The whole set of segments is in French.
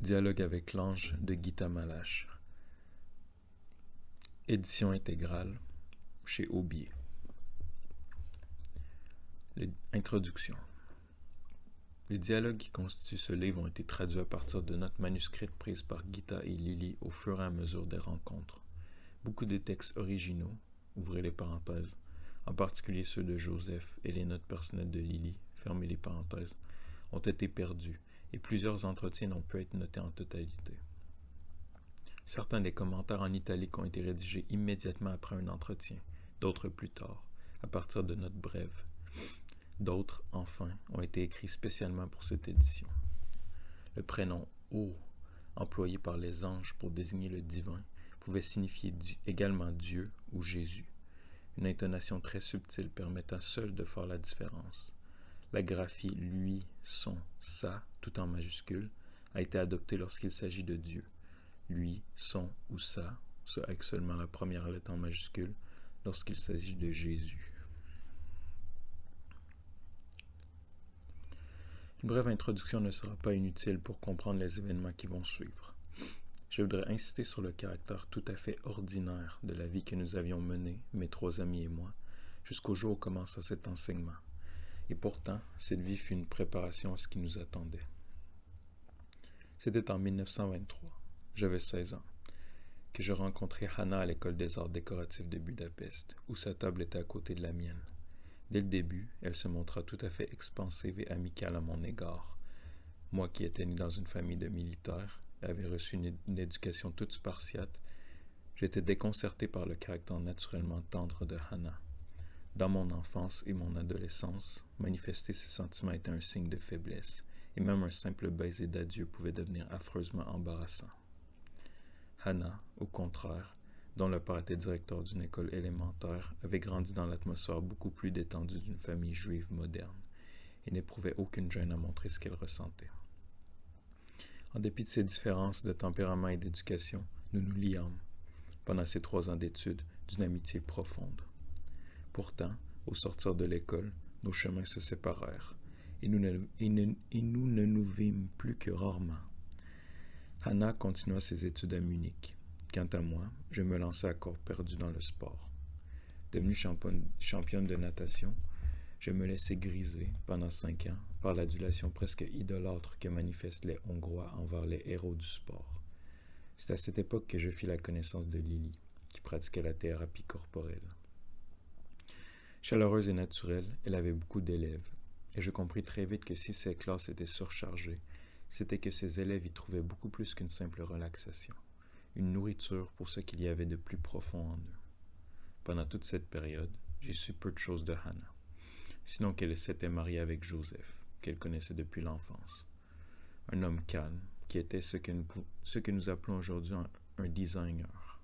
Dialogue avec l'ange de Gita Malache. Édition intégrale chez Aubier. Introduction. Les dialogues qui constituent ce livre ont été traduits à partir de notes manuscrites prises par Gita et Lily au fur et à mesure des rencontres. Beaucoup de textes originaux, ouvrez les parenthèses, en particulier ceux de Joseph et les notes personnelles de Lily, fermez les parenthèses, ont été perdus et plusieurs entretiens n'ont pu être notés en totalité. Certains des commentaires en italique ont été rédigés immédiatement après un entretien, d'autres plus tard, à partir de notes brèves. D'autres, enfin, ont été écrits spécialement pour cette édition. Le prénom « O », employé par les anges pour désigner le divin, pouvait signifier également Dieu ou Jésus, une intonation très subtile permettant seule de faire la différence. La graphie « lui »,« son »,« sa », tout en majuscule, a été adoptée lorsqu'il s'agit de Dieu. Lui, son ou sa avec seulement la première lettre en majuscule, lorsqu'il s'agit de Jésus. Une brève introduction ne sera pas inutile pour comprendre les événements qui vont suivre. Je voudrais insister sur le caractère tout à fait ordinaire de la vie que nous avions menée, mes 3 amis et moi, jusqu'au jour où commença cet enseignement. Et pourtant, cette vie fut une préparation à ce qui nous attendait. C'était en 1923, j'avais 16 ans, que je rencontrai Hannah à l'école des arts décoratifs de Budapest, où sa table était à côté de la mienne. Dès le début, elle se montra tout à fait expansive et amicale à mon égard. Moi qui étais né dans une famille de militaires et avais reçu une éducation toute spartiate, j'étais déconcerté par le caractère naturellement tendre de Hannah. Dans mon enfance et mon adolescence, manifester ces sentiments était un signe de faiblesse, et même un simple baiser d'adieu pouvait devenir affreusement embarrassant. Hannah, au contraire, dont le père était directeur d'une école élémentaire, avait grandi dans l'atmosphère beaucoup plus détendue d'une famille juive moderne, et n'éprouvait aucune gêne à montrer ce qu'elle ressentait. En dépit de ces différences de tempérament et d'éducation, nous nous liâmes, pendant ces 3 ans d'études, d'une amitié profonde. Pourtant, au sortir de l'école, nos chemins se séparèrent, et nous ne nous vîmes plus que rarement. Hannah continua ses études à Munich. Quant à moi, je me lançai à corps perdu dans le sport. Devenue championne de natation, je me laissai griser, pendant 5 ans, par l'adulation presque idolâtre que manifestent les Hongrois envers les héros du sport. C'est à cette époque que je fis la connaissance de Lily, qui pratiquait la thérapie corporelle. Chaleureuse et naturelle, elle avait beaucoup d'élèves, et je compris très vite que si ses classes étaient surchargées, c'était que ses élèves y trouvaient beaucoup plus qu'une simple relaxation, une nourriture pour ce qu'il y avait de plus profond en eux. Pendant toute cette période, j'ai su peu de choses de Hannah, sinon qu'elle s'était mariée avec Joseph, qu'elle connaissait depuis l'enfance. Un homme calme, qui était ce que nous appelons aujourd'hui un designer.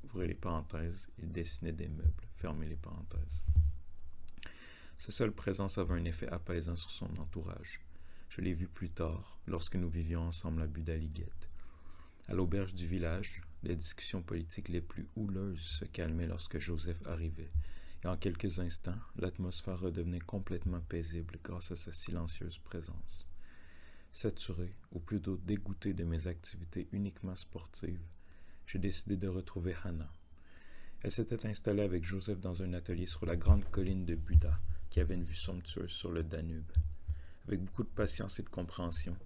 Ouvrez les parenthèses, il dessinait des meubles, fermez les parenthèses. Sa seule présence avait un effet apaisant sur son entourage. Je l'ai vu plus tard, lorsque nous vivions ensemble à Budaliguette. À l'auberge du village, les discussions politiques les plus houleuses se calmaient lorsque Joseph arrivait, et en quelques instants, l'atmosphère redevenait complètement paisible grâce à sa silencieuse présence. Saturé, ou plutôt dégoûté de mes activités uniquement sportives, j'ai décidé de retrouver Hannah. Elle s'était installée avec Joseph dans un atelier sur la grande colline de Buda, qui avait une vue somptueuse sur le Danube. Avec beaucoup de patience et de compréhension,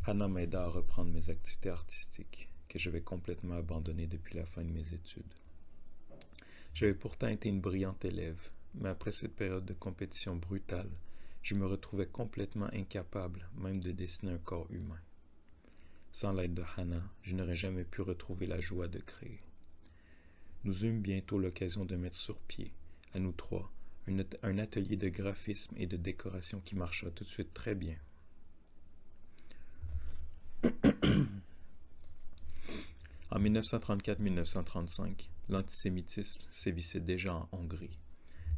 Hannah m'aida à reprendre mes activités artistiques, que j'avais complètement abandonnées depuis la fin de mes études. J'avais pourtant été une brillante élève, mais après cette période de compétition brutale, je me retrouvais complètement incapable même de dessiner un corps humain. Sans l'aide de Hannah, je n'aurais jamais pu retrouver la joie de créer. Nous eûmes bientôt l'occasion de mettre sur pied, à nous 3, un atelier de graphisme et de décoration qui marcha tout de suite très bien. En 1934-1935, l'antisémitisme sévissait déjà en Hongrie.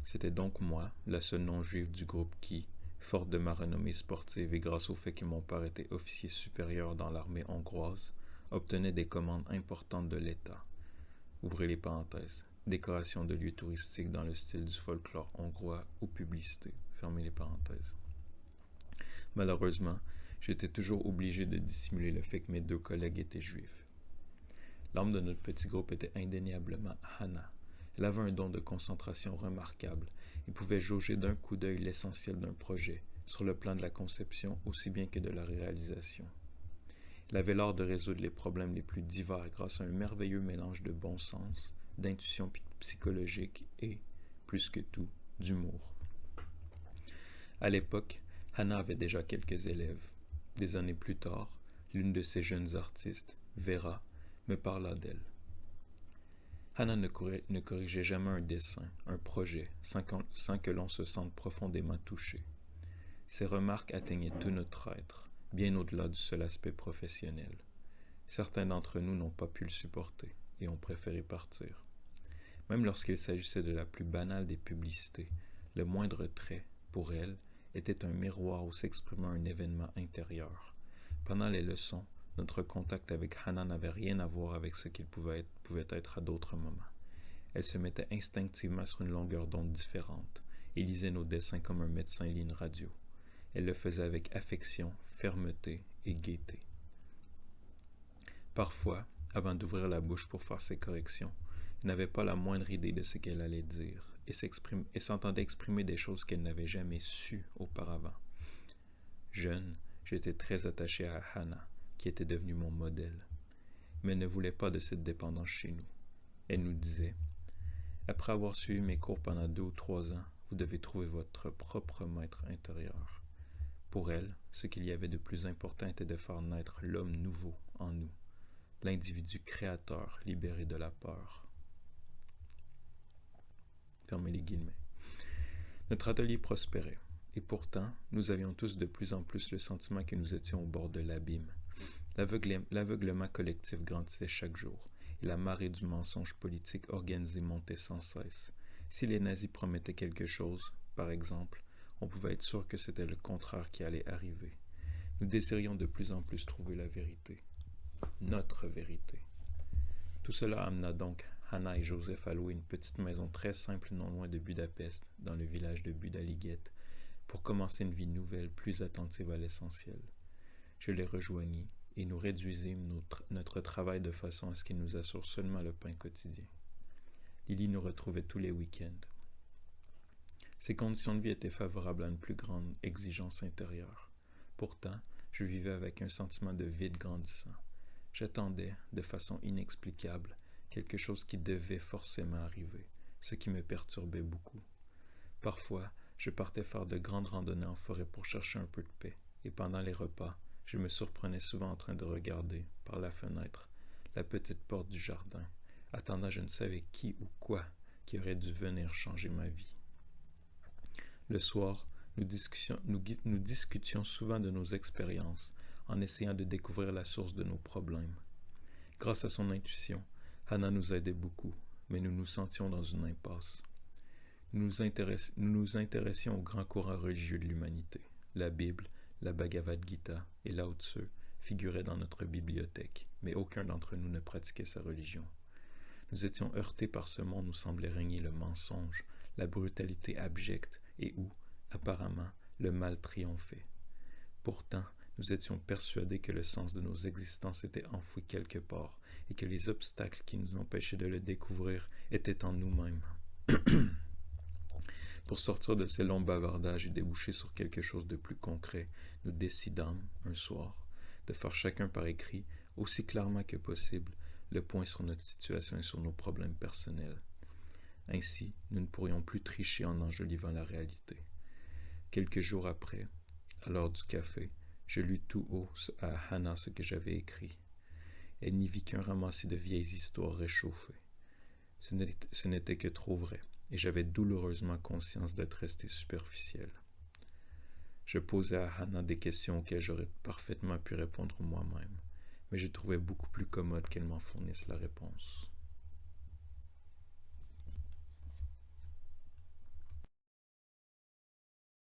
C'était donc moi, la seule non-juive du groupe qui, forte de ma renommée sportive et grâce au fait que mon père était officier supérieur dans l'armée hongroise, obtenait des commandes importantes de l'État. Ouvrez les parenthèses. Décoration de lieux touristiques dans le style du folklore hongrois ou publicité. Fermez les parenthèses. Malheureusement, J'étais toujours obligé de dissimuler le fait que mes deux collègues étaient juifs. L'âme de notre petit groupe était indéniablement Hannah. Elle avait un don de concentration remarquable et pouvait jauger d'un coup d'œil l'essentiel d'un projet, sur le plan de la conception aussi bien que de la réalisation. Elle avait l'art de résoudre les problèmes les plus divers grâce à un merveilleux mélange de bon sens, d'intuition psychologique et, plus que tout, d'humour. À l'époque, Hannah avait déjà quelques élèves. Des années plus tard, l'une de ces jeunes artistes, Vera, me parla d'elle. Hannah ne corrigeait jamais un dessin, un projet, sans que l'on se sente profondément touché. Ses remarques atteignaient tout notre être, bien au-delà du seul aspect professionnel. Certains d'entre nous n'ont pas pu le supporter et ont préféré partir. Même lorsqu'il s'agissait de la plus banale des publicités, le moindre trait, pour elle, était un miroir où s'exprimait un événement intérieur. Pendant les leçons, notre contact avec Hannah n'avait rien à voir avec ce qu'il pouvait être à d'autres moments. Elle se mettait instinctivement sur une longueur d'onde différente et lisait nos dessins comme un médecin lit une radio. Elle le faisait avec affection, fermeté et gaieté. Parfois, avant d'ouvrir la bouche pour faire ses corrections, elle n'avait pas la moindre idée de ce qu'elle allait dire et s'entendait exprimer des choses qu'elle n'avait jamais sues auparavant. Jeune, j'étais très attaché à Hannah, qui était devenue mon modèle, mais elle ne voulait pas de cette dépendance chez nous. Elle nous disait « Après avoir suivi mes cours pendant 2 ou 3 ans, vous devez trouver votre propre maître intérieur. » Pour elle, ce qu'il y avait de plus important était de faire naître l'homme nouveau en nous, l'individu créateur libéré de la peur. Fermez les guillemets. Notre atelier prospérait, et pourtant, nous avions tous de plus en plus le sentiment que nous étions au bord de l'abîme. L'aveuglement collectif grandissait chaque jour, et la marée du mensonge politique organisé montait sans cesse. Si les nazis promettaient quelque chose, par exemple, on pouvait être sûr que c'était le contraire qui allait arriver. Nous désirions de plus en plus trouver la vérité. Notre vérité. Tout cela amena donc Hannah et Joseph à louer une petite maison très simple non loin de Budapest, dans le village de Budaliget, pour commencer une vie nouvelle plus attentive à l'essentiel. Je les rejoignis et nous réduisîmes notre travail de façon à ce qu'il nous assure seulement le pain quotidien. Lily nous retrouvait tous les week-ends. Ces conditions de vie étaient favorables à une plus grande exigence intérieure. Pourtant, je vivais avec un sentiment de vide grandissant. J'attendais, de façon inexplicable, quelque chose qui devait forcément arriver, ce qui me perturbait beaucoup. Parfois, je partais faire de grandes randonnées en forêt pour chercher un peu de paix, et pendant les repas, je me surprenais souvent en train de regarder, par la fenêtre, la petite porte du jardin, attendant je ne savais qui ou quoi qui aurait dû venir changer ma vie. Le soir, nous discutions souvent de nos expériences, en essayant de découvrir la source de nos problèmes. Grâce à son intuition, Hannah nous aidait beaucoup, mais nous nous sentions dans une impasse. Nous nous intéressions aux grands courants religieux de l'humanité. La Bible, la Bhagavad Gita et Lao Tzu figuraient dans notre bibliothèque, mais aucun d'entre nous ne pratiquait sa religion. Nous étions heurtés par ce monde où semblait régner le mensonge, la brutalité abjecte et où, apparemment, le mal triomphait. Pourtant, nous étions persuadés que le sens de nos existences était enfoui quelque part et que les obstacles qui nous empêchaient de le découvrir étaient en nous-mêmes. Pour sortir de ces longs bavardages et déboucher sur quelque chose de plus concret, nous décidâmes, un soir, de faire chacun par écrit, aussi clairement que possible, le point sur notre situation et sur nos problèmes personnels. Ainsi, nous ne pourrions plus tricher en enjolivant la réalité. Quelques jours après, à l'heure du café, je lus tout haut à Hannah ce que j'avais écrit. Elle n'y vit qu'un ramassis de vieilles histoires réchauffées. Ce n'était que trop vrai, et j'avais douloureusement conscience d'être resté superficiel. Je posais à Hannah des questions auxquelles j'aurais parfaitement pu répondre moi-même, mais je trouvais beaucoup plus commode qu'elle m'en fournisse la réponse.